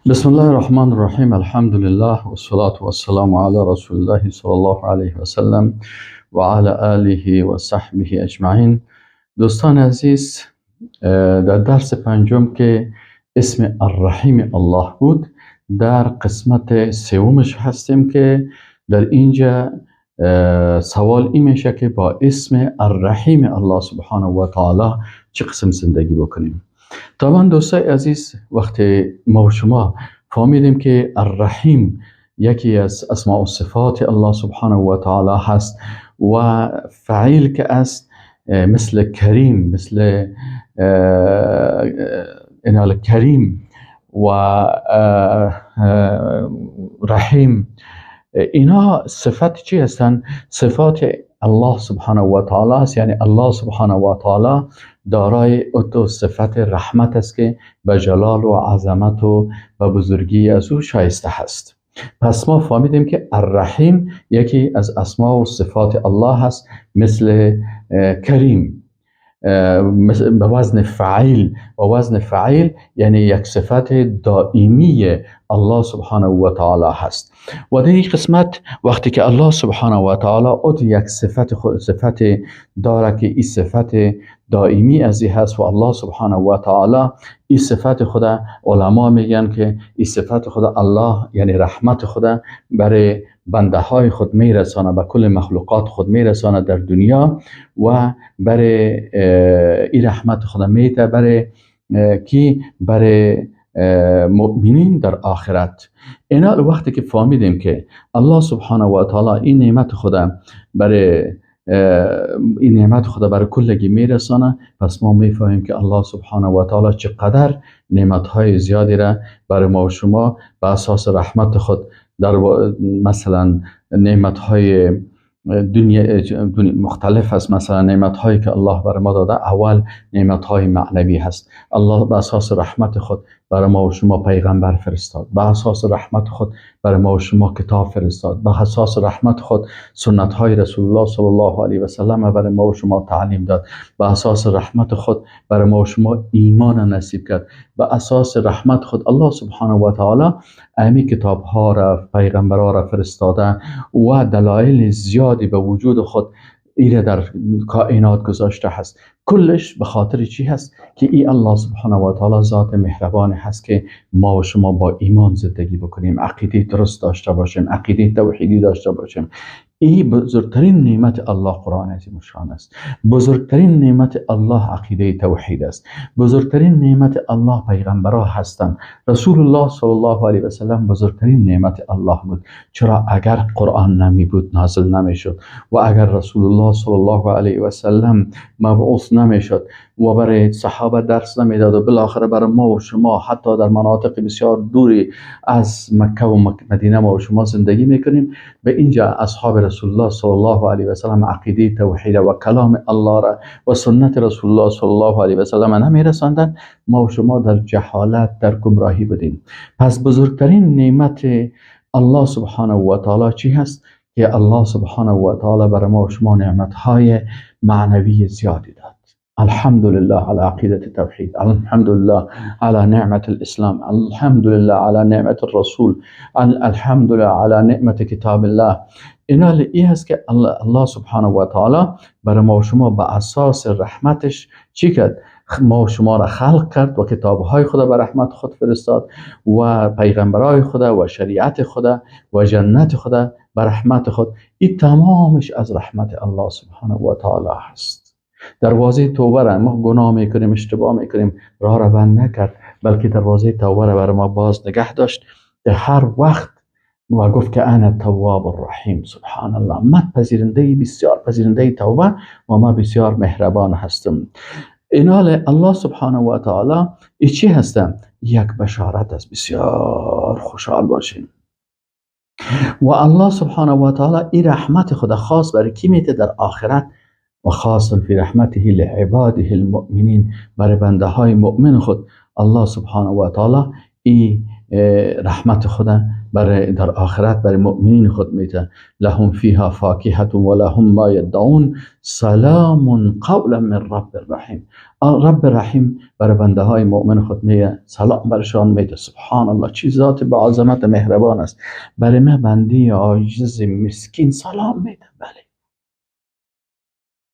بسم الله الرحمن الرحیم. الحمد لله والصلاة والسلام على رسول الله صلی الله علیه و سلم و علی آله و صحبه اجمعین. دوستان عزیز، در درس پنجم که اسم الرحیم الله بود، در قسمت سومش هستیم که در اینجا سوال این میشه که با اسم الرحیم الله سبحانه و تعالی چه قسم زندگی بکنیم. طبعا دوستای عزیز، وقتی ما و شما فهمیدیم که الرحیم یکی از اسماء و صفات الله سبحانه و تعالی هست و فعیل که است، مثل کریم، مثل انال کریم و رحیم، اینا صفت چی هستن؟ صفات الله سبحانه و تعالی است. یعنی الله سبحانه و تعالی دارای دو صفت رحمت است که به جلال و عظمت و بزرگی از او شایسته هست. پس ما فهمیدیم که الرحیم یکی از اسما و صفات الله هست، مثل کریم، به وزن فعیل. و وزن فعیل یعنی یک صفت دائمی الله سبحانه و تعالی هست. و در این قسمت وقتی که الله سبحانه و تعالی او یک صفت داره که این صفت دائمی ازی هست و الله سبحانه و تعالی این صفت خدا، علما میگن که این صفت خدا الله یعنی رحمت خدا برای بنده های خود میرسانه، به کل مخلوقات خود میرسانه در دنیا و برای این رحمت خدا میده برای مؤمنین در آخرت. اینا وقتی که فهمیدیم که الله سبحانه و تعالی این نعمت خدا برای کلگی میرسانه، پس ما میفهمیم که الله سبحانه و تعالی چقدر نعمتهای زیادی را برای ما و شما به اساس رحمت خود در مثلا نعمتهای دنیا مختلف هست. مثلا نعمتهایی که الله برای ما داده، اول نعمتهای معنوی هست. الله به اساس رحمت خود برای ما و شما پیغمبر فرستاد، به اساس رحمت خود برای ما و شما کتاب فرستاد، به اساس رحمت خود سنت های رسول الله صلی الله علیه و سلم برای ما و شما تعلیم داد، به اساس رحمت خود برای ما و شما ایمان نصیب کرد، به اساس رحمت خود الله سبحانه و تعالی امی کتاب ها را، پیغمبر ها را فرستاده و دلایل زیادی به وجود خود ایره در کائنات گذاشته هست. کلش به خاطر چی هست؟ که ای الله سبحانه و تعالی ذات مهربان هست که ما و شما با ایمان زندگی بکنیم، عقیده درست داشته باشیم، عقیده توحیدی داشته باشیم. این بزرگترین نعمت الله قرآن عظیم الشان است. بزرگترین نعمت الله عقیده توحید است. بزرگترین نعمت الله پیغمبرها هستند. رسول الله صلی الله علیه و سلم بزرگترین نعمت الله بود. چرا؟ اگر قرآن نمی بود نازل نمی شد و اگر رسول الله صلی الله علیه و سلم مبعوث نمی شد و برای صحابه درس نمی داد و بالاخره برای ما و شما حتی در مناطق بسیار دوری از مکه و مدینه ما و شما زندگی میکنیم، به اینجا اصحاب رسول الله صلی الله علیه و سلم عقیده توحید و کلام الله را و سنت رسول الله صلی الله علیه و سلم نمیرساندن، ما و شما در جهالت، در گمراهی بودیم. پس بزرگترین نعمت الله سبحانه و تعالی چی هست؟ که الله سبحانه و تعالی برای ما و شما نعمتهای معنوی زیادی داد. الحمد لله على عقيدة التوحيد، الحمد لله على نعمة الإسلام، الحمد لله على نعمة الرسول، الحمد لله على نعمة كتاب الله. اینا ای هست که الله سبحانه و تعالی برای ما و شما به اساس رحمتش چی کرد؟ ما و شما را خلق کرد و کتابهای خدا به رحمت خود فرستاد و پیغمبرای خدا و شریعت خدا و جنت خدا به رحمت خود. این تمامش از رحمت الله سبحانه و تعالی هست. دروازه توبه را، ما گناه میکنیم، اشتباه میکنیم، راه را بند نکرد، بلکه دروازه توبه را برای ما باز نگه داشت در هر وقت و گفت که انا التواب الرحیم. سبحان الله، من پذیرنده، بسیار پذیرنده توبه و ما بسیار مهربان هستم. اینال الله سبحانه و تعالی ای چی هستم؟ یک بشارت است، بسیار خوشحال باشیم. و الله سبحانه و تعالی این رحمت خدا خاص برای کی میده در آخرت؟ و خاص فی رحمته لعباده المؤمنین، برای بنده های مؤمن خود الله سبحانه و تعالی این رحمت خدا برای در آخرت برای مؤمنین خود میده لهم فیها فاکهة و لهم ما یدعون سلام قولا من رب رحیم. رب رحیم برای بنده های مؤمن خود میگه سلام برشان میده. سبحان الله، چی ذات به عظمت مهربان است. برای من بنده عاجز مسکین سلام میده. بله،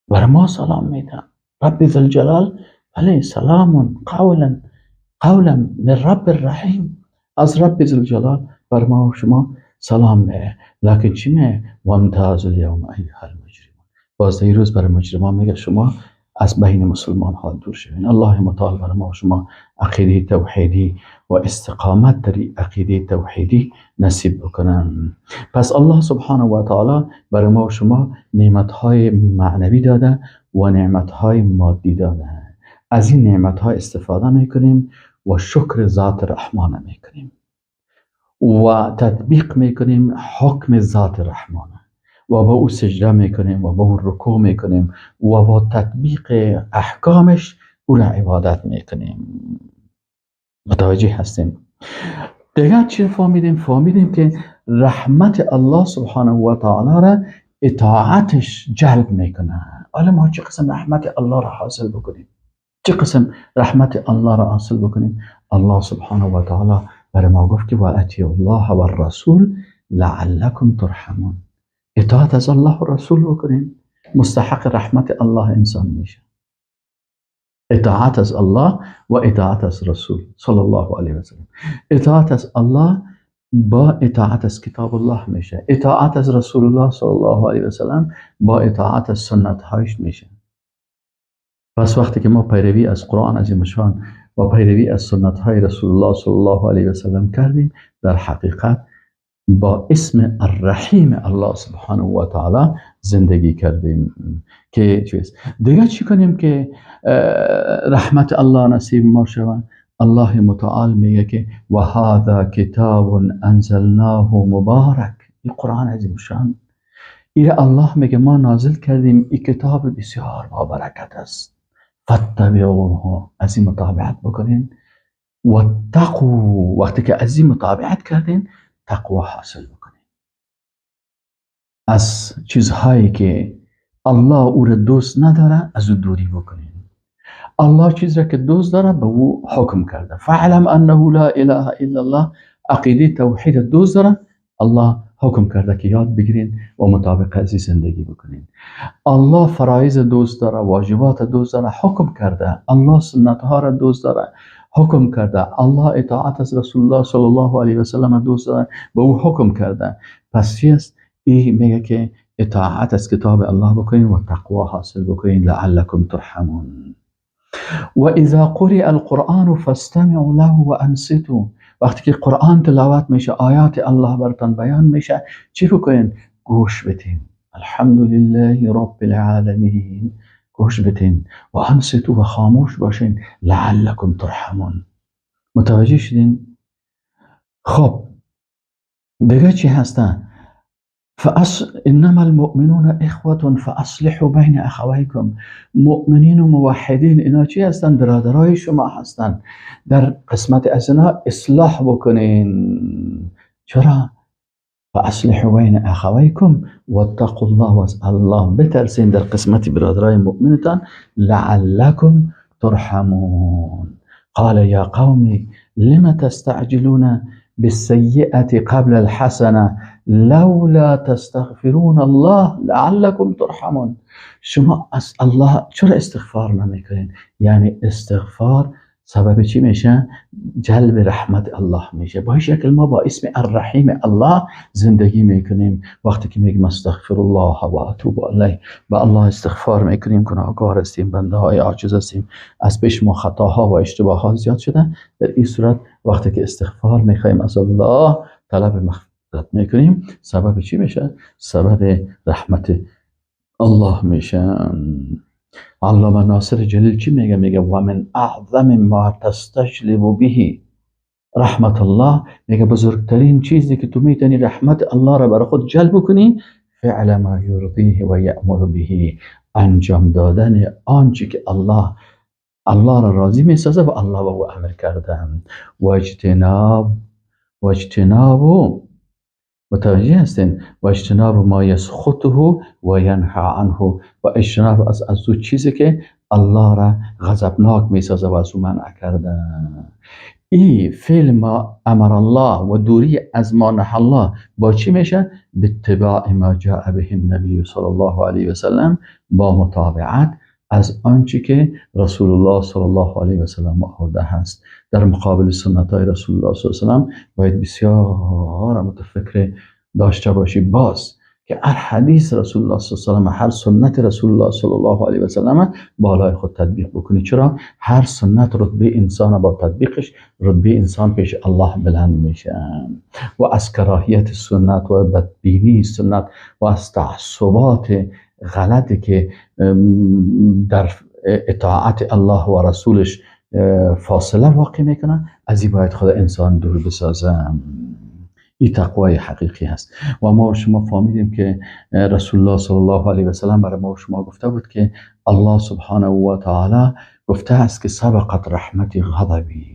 برای ما سلام میده. رب ذوالجلال بله سلام قولا من رب رحیم، از رب ذوالجلال بر ما و شما سلام میه. لکن چی میه؟ وامتاز الیوم ایها المجرمون، بازده روز برای مجرمان میگه شما از بین مسلمان ها دور شوین. الله متعال برای ما و شما عقیده توحیدی و استقامت در عقیده توحیدی نصیب بکنن. پس الله سبحانه و تعالی برای ما و شما نعمت های معنوی داده و نعمت های مادی داده. از این نعمت ها استفاده میکنیم و شکر ذات رحمان میکنیم و تطبیق میکنیم حکم ذات رحمان و با او سجده میکنیم و با او رکوع میکنیم و با تطبیق احکامش او را عبادت میکنیم. متوجه هستیم؟ دیگر چی فهمیدیم؟ فهمیدیم که رحمت الله سبحانه و تعالی را اطاعتش جلب میکنه. حالا ما چه قسم رحمت الله را حاصل بکنیم؟ چه قسم رحمت الله را حاصل بکنیم؟ الله سبحانه و تعالی برای ما گفت که واطیعوا الله و الرسول لعلکم ترحمون. اطاعت از الله و رسول بکنین، مستحق رحمت الله انسان میشه. اطاعت از الله و اطاعت از رسول صلی الله علیه و سلم. اطاعت از الله با اطاعت از کتاب الله میشه. اطاعت از رسول الله صلی الله علیه و سلم با اطاعت از سنت هایش میشه. پس وقتی که ما پیروی از قرآن عظیم شان و پیروی از سنت های رسول الله صلی الله علیه و سلم کردیم، در حقیقت با اسم الرحیم الله سبحانه و تعالی زندگی کردیم. که چیز دیگه چی کنیم که رحمت الله نصیب ما شود؟ الله متعال میگه که و هذا کتاب انزلناه مبارک. این قرآن عظیم شان، این الله میگه ما نازل کردیم، این کتاب بسیار با برکت است. فاتبعوه، از این مطابقت بکنین. واتقوا، وقتی که از این مطابقت کردین تقوا حاصل بکنین. از چیزهایی که الله او را دوست نداره از او دوری بکنین. الله چیز را که دوست داره به او حکم کرده. فعلم انه لا اله الا الله، عقیده توحید دوست داره، الله حکم کرده که یاد بگیرین و مطابق از زندگی بکنین. الله فرایض دوست داره، واجبات دوست داره، حکم کرده. الله سنت ها را دوست داره، حکم کرده. الله اطاعت از رسول الله صلی الله علیه و سلم دوست داره، به او حکم کرده. پس چی است؟ این میگه که اطاعت از کتاب الله بکنین و تقوا حاصل بکنین لعلکم ترحمون. و اذا قرئ القرآن فاستمعوا له و انصتوا، وقتی که قرآن تلاوت میشه، آیات الله براتون بیان میشه، چی بکنین؟ گوش بدین. الحمدلله رب العالمین، گوش بدین و انصتوا و خاموش باشین لعلکم ترحمون. متوجه شدین؟ خب دیگه چی هستن؟ انما المؤمنون اخوة فاصلحوا بین اخویکم. مؤمنین و موحدین اینا چی هستن؟ برادرای شما هستن. در قسمت از اینا اصلاح بکنین. چرا؟ فاصلحوا بین اخویکم واتقوا الله، و از الله بترسین در قسمت برادرای مؤمنتان لعلکم ترحمون. قال یا قوم لم تستعجلون بالسیئة قبل الحسنه لولا تستغفرون الله لعلكم ترحمون. شما از الله چرا استغفار نمیکنین؟ یعنی استغفار سبب چی میشه؟ جلب رحمت الله میشه. با این شکل ما با اسم الرحیم الله زندگی میکنیم. وقتی که میگیم استغفر الله و اتوب الیه، با الله استغفار میکنیم، گناهکار هستیم، بنده های عاجز هستیم، از پیش ما خطاها و اشتباهات زیاد شده. در این صورت وقتی که استغفار میخوایم از الله طلب مغفرت میکنیم، سبب چی میشه؟ سبب رحمت الله میشه. علامه ناصر جلیل چی میگه؟ میگه و من اعظم ما تستجلب به رحمت الله، میگه بزرگترین چیزی که تو میتونی رحمت الله را برای خود جلب کنی فعل ما یرضیه و یأمر به، انجام دادن آنچه که الله را راضی میسازه و الله با او امر کردن. و اجتناب متوجه هستین؟ و اجتناب ما یسخطه و ینهی عنه، و اجتناب از او چیزی که الله را غضبناک میسازه و از او منع کرده. این فعل ما امر الله و دوری از ما نهی الله با چی میشه؟ به اتباع ما جاء به النبی صلی الله علیه و سلم، با متابعت از آنچه که رسول الله صلی الله علیه و سلم آورده هست. در مقابل سنت های رسول الله صلی الله علیه و سلم باید بسیار متفکر داشته باشی، باز که هر حدیث رسول الله صلی الله علیه و سلم، هر سنت رسول الله صلی الله علیه و سلم بالای خود تطبیق بکنی. چرا؟ هر سنت رتبه انسان با تطبیقش رتبه انسان پیش الله بلند میشه. و از کراهیت سنت و بدبینی سنت و از تعصبات غلطی که در اطاعت الله و رسولش فاصله واقع میکنن، از این باید خود انسان دور بسازه. این تقوای حقیقی هست. و ما و شما فهمیدیم که رسول الله صلی الله علیه و سلم برای ما و شما گفته بود که الله سبحانه و تعالی گفته است که سبقت رحمت غضبی،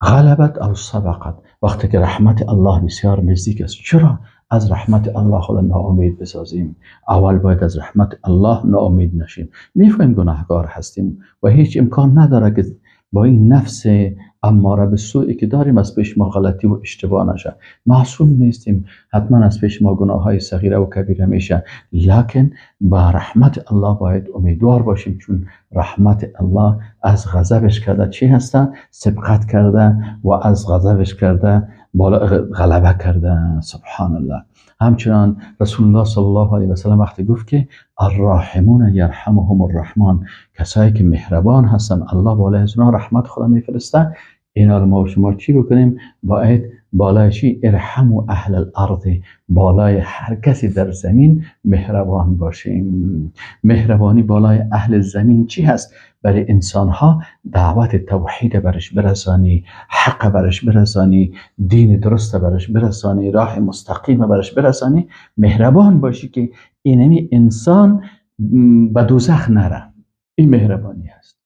غلبت او سبقت، وقتی که رحمت الله بسیار نزدیک است. چرا از رحمت الله خود ناامید بسازیم؟ اول باید از رحمت الله ناامید نشیم. میفهمیم گناهکار هستیم و هیچ امکان نداره که با این نفس اماره به سوئی که داریم از پیش ما غلطی و اشتباه نشه. معصوم نیستیم، حتما از پیش ما گناه های صغیره و کبیره میشه، لکن با رحمت الله باید امیدوار باشیم، چون رحمت الله از غضبش کرده چی هسته؟ سبقت کرده و از غضبش کرده بالا غلبه کرده. سبحان الله. همچنان رسول الله صلی الله علیه و سلم وقتی گفت که الراحمون یرحمهم الرحمن، کسایی که مهربان هستن الله بالای از اونها رحمت خدا میفرسته. اینا رو ما و شما چی بکنیم؟ باید بالای چی؟ ارحموا اهل الارض، بالای هر کسی در زمین مهربان باشیم. مهربانی بالای اهل زمین چی هست؟ برای انسان ها دعوت توحید برش برسانی، حق برش برسانی، دین درست برش برسانی، راه مستقیم برش برسانی. مهربان باشی که اینمی انسان به دوزخ نره. این مهربانی هست.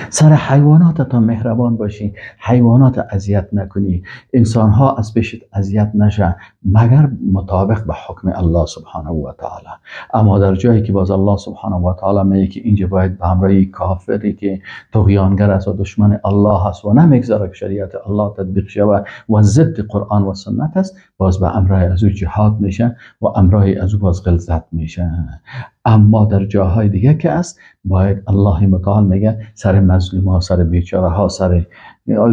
سر حیوانات تا مهربان باشی، حیوانات اذیت نکنی، انسان ها از پیشت اذیت نشه مگر مطابق به حکم الله سبحانه و تعالی. اما در جایی که باز الله سبحانه و تعالی میگه که اینجا باید به همراه کافری که طغیانگر است و دشمن الله است و نمیگذاره که شریعت الله تطبیق شود و ضد قرآن و سنت است، باز به امرای از او جهاد میشه و امرای از او باز غلظت میشه. اما در جاهای دیگه که است باید الله متعال میگه سر مظلوم ها، سر بیچاره ها، سر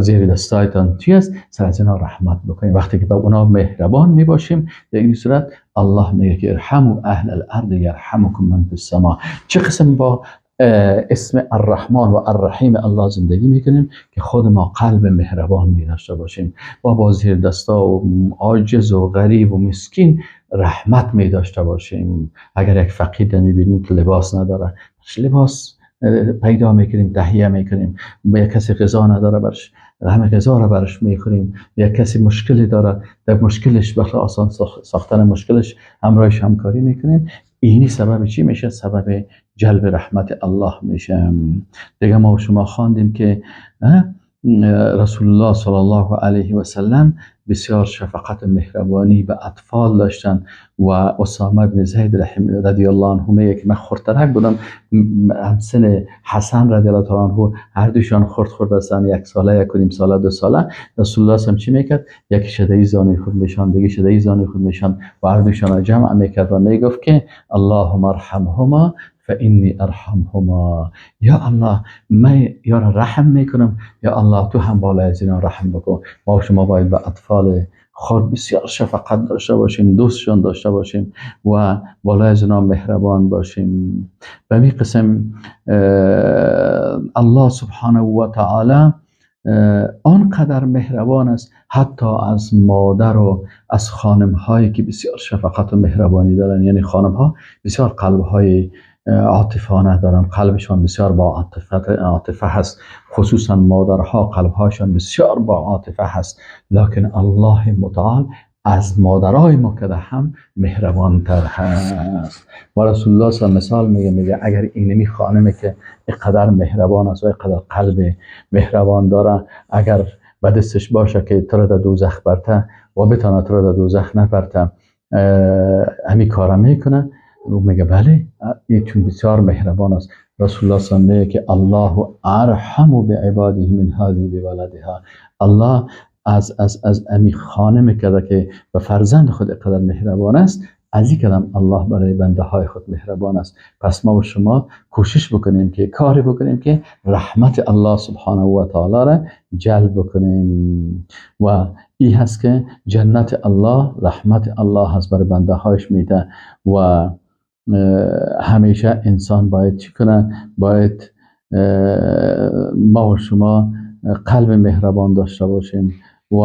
زیر دستایتان چی است؟ سر از اینا رحمت بکنیم. وقتی که به اونا مهربان میباشیم در این صورت الله میگه که ارحموا اهل الارض یرحمکم من فی السماء. چه قسم با اسم الرحمن و الرحیم الله زندگی میکنیم که خود ما قلب مهربان می داشته باشیم و با زیر دستا و عاجز و غریب و مسکین رحمت می داشته باشیم. اگر یک فقیر میبینیم که لباس نداره، لباس پیدا میکنیم، تهیه میکنیم. یک کسی غذا نداره، برش همه غذا را برش میخوریم. یک کسی مشکلی داره، در مشکلش بخاطر آسان ساختن مشکلش همراهش همکاری میکنیم. اینی سبب چی میشه؟ سبب جلب رحمت الله میشه. دیگه ما و شما خواندیم که رسول الله صلی الله علیه و سلم بسیار شفقت و مهربانی به اطفال داشتن و اسامه بن زید رضی الله عنه میگه که من خردترک بودم، همسن حسن رضی الله عنه، هر دوشان خرد هستن، 1 ساله، 1.5 ساله، 2 ساله. رسول الله هم چی میکرد؟ یکی شدهی زانوی خود میشان، دیگه شدهی زانوی خود میشان و هر دوشان جمع میکرد و میگفت که اللهم ارحمهما فانی ارحمهما. یا الله من یا رحم میکنم، یا الله تو هم بالای از اینا رحم بکن. ما شما باید به اطفال خود بسیار شفقت داشته باشیم، دوستشان داشته باشیم و بالای از اینا مهربان باشیم. به این قسم الله سبحانه و تعالی آنقدر مهربان است حتی از مادر و از خانم هایی که بسیار شفقت و مهربانی دارن. یعنی خانم ها بسیار قلب های عاطفانه دارن، قلبشان بسیار با عاطفه هست، خصوصا مادرها قلبهاشان بسیار با عاطفه هست. لکن الله متعال از مادرای ما که هم مهربان تر هست. و رسول الله صلی الله علیه و مثال میگه اگر اینمی خانمی که اینقدر مهربان است و اینقدر قلب مهربان داره، اگر به دستش باشه که تو را در دوزخ برته و بتانه تو را در دوزخ نبرته، همین کار میکنه. او میگه بله، این چون بسیار مهربان است. رسول الله صلی الله علیه و که الله ارحم بعباده من هذه بولدها. الله از امی خانه میکرده که به فرزند خود اقدر مهربان است، از این کلام الله برای بنده های خود مهربان است. پس ما و شما کوشش بکنیم که کاری بکنیم که رحمت الله سبحانه و تعالی را جلب بکنیم و این هست که جنت الله، رحمت الله هست برای بنده هایش میده و همیشه انسان باید چی کنه؟ باید ما و شما قلب مهربان داشته باشیم و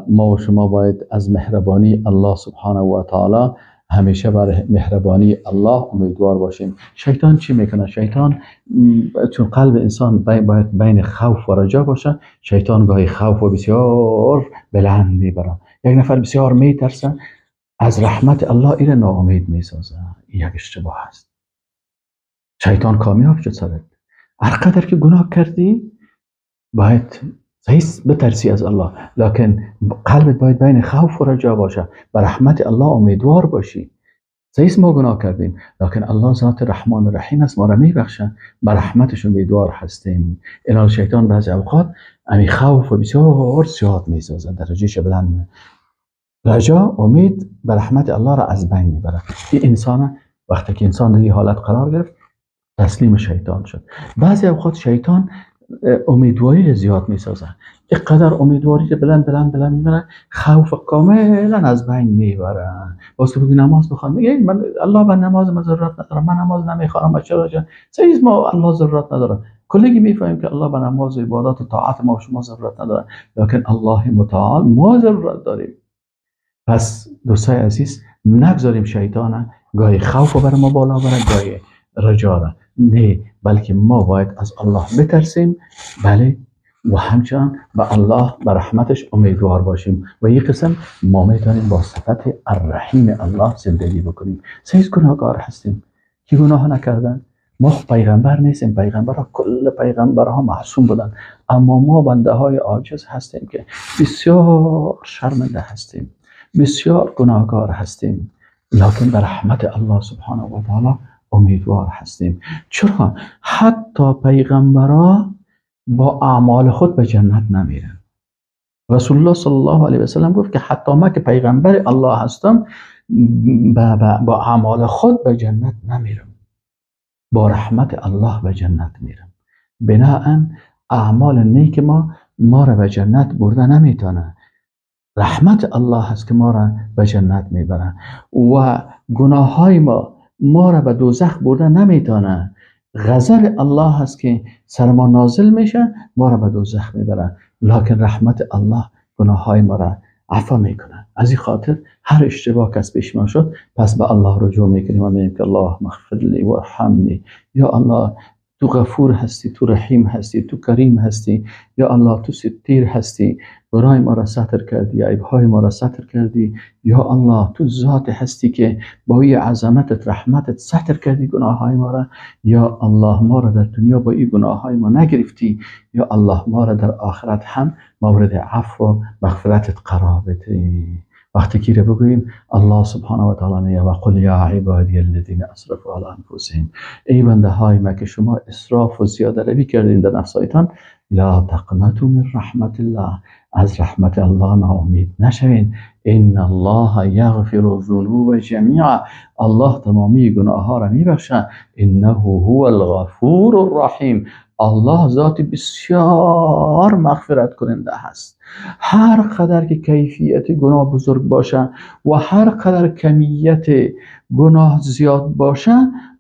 ما و شما باید از مهربانی الله سبحانه و تعالی همیشه برای مهربانی الله امیدوار باشیم. شیطان چی میکنه؟ شیطان چون قلب انسان باید بین خوف و رجا باشه، شیطان گاهی خوف و بسیار بلند میبره. یک نفر بسیار میترسه از رحمت الله، این ناامید میسازه. این یک اشتباه است. شیطان کامیاب شد سرت. هر قدر که گناه کردی باید صحیح بترسی از الله، لکن قلبت باید بین خوف و رجا باشه، به رحمت الله امیدوار باشی. صحیح ما گناه کردیم، لکن الله ذات رحمان رحیم است، ما را میبخشه، به رحمتش امیدوار هستیم. الان شیطان بعضی اوقات امی خوف و بسیار زیاد میسازه، درجهش بلند. رجا، امید به رحمت الله را از بین میبره. این انسان وقتی که انسان در این حالت قرار گرفت تسلیم شیطان شد. بعضی اوقات شیطان امیدواری زیاد میسازه، اینقدر امیدواری بلند میبره، خوف کاملا از بین میبره. واسه بگی نماز بخوان، میگه من الله به نماز من ضرورت ندارم، من نماز نمیخوام. چرا؟ صحیح ما الله ضرورت نداره. کلگی میفهمیم که الله به نماز و عبادت و طاعت ما و شما ضرورت نداره، لکن الله متعال ما ضرورت داریم. پس دوستای عزیز، نگذاریم شیطان گاهی خوف بر ما بالا بره، گاهی رجا را. نه، بلکه ما باید از الله بترسیم، بله، و همچنان به الله به رحمتش امیدوار باشیم. و یک قسم ما میتونیم با صفت الرحیم الله زندگی بکنیم. سیز گناهکار هستیم که گناه نکردن. ما پیغمبر نیستیم، پیغمبرها کل پیغمبرها معصوم بودن، اما ما بنده های عاجز هستیم که بسیار شرمنده هستیم، بسیار گناهکار هستیم، لکن به رحمت الله سبحانه و تعالی امیدوار هستیم. چرا؟ حتی پیغمبرها با اعمال خود به جنت نمیرن. رسول الله صلی الله علیه و سلم گفت که حتی ما که پیغمبر الله هستم با اعمال خود به جنت نمیرم، با رحمت الله به جنت میرم. بناهن اعمال نیک ما را به جنت برده نمیتونه، رحمت الله هست که ما را به جنت میبره. و گناه های ما را به دوزخ برده نمیتونه، غضب الله هست که سر ما نازل میشه، ما را به دوزخ میبره، لکن رحمت الله گناه های ما را عفو میکنه. از این خاطر هر اشتباه کس پیش ما شد، پس به الله رجوع میکنیم و میگیم که الله مغفر لی و ارحمنی. یا الله تو غفور هستی، تو رحیم هستی، تو کریم هستی. یا الله تو ستیر هستی، برای ما را ستر کردی، عیبهای ما را ستر کردی. یا الله تو ذات هستی که با این عظمتت رحمتت ستر کردی گناه های ما را. یا الله ما را در دنیا با این گناه های ما نگرفتی، یا الله ما را در آخرت هم مورد عفو و مغفرتت قرار بدی. وقتی که رو بگوییم الله سبحانه و تعالی میگه و قل یا عبادی الذین اسرفوا علی انفسهم، ای بنده های ما که شما اسراف و زیاده روی کردین در نفسایتان، لا تقنطوا من رحمت الله، از رحمت الله ناامید نشوین. ان الله یغفر الذنوب جمیعا، الله تمامی گناه ها را میبخشه. انه هو الغفور الرحیم، الله ذات بسیار مغفرت کننده هست. هر قدر که کیفیت گناه بزرگ باشه و هر قدر کمیت گناه زیاد باشه،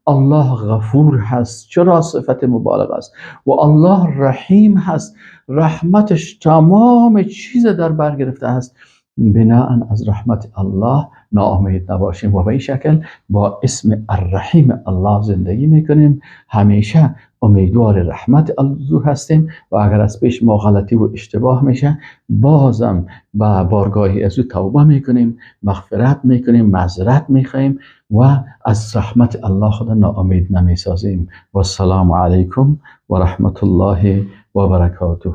الله غفور هست، چرا؟ صفت مبالغه است. و الله رحیم هست، رحمتش تمام چیز در بر گرفته است. بناء از رحمت الله ناامید نباشیم و به این شکل با اسم الرحیم الله زندگی میکنیم، همیشه امیدوار رحمت الله هستیم. و اگر از پیش ما غلطی و اشتباه میشه، بازم با بارگاهی از او توبه میکنیم، مغفرت میکنیم، معذرت میخوایم و از رحمت الله خود ناامید نمیسازیم. و السلام علیکم و رحمت الله و برکاته.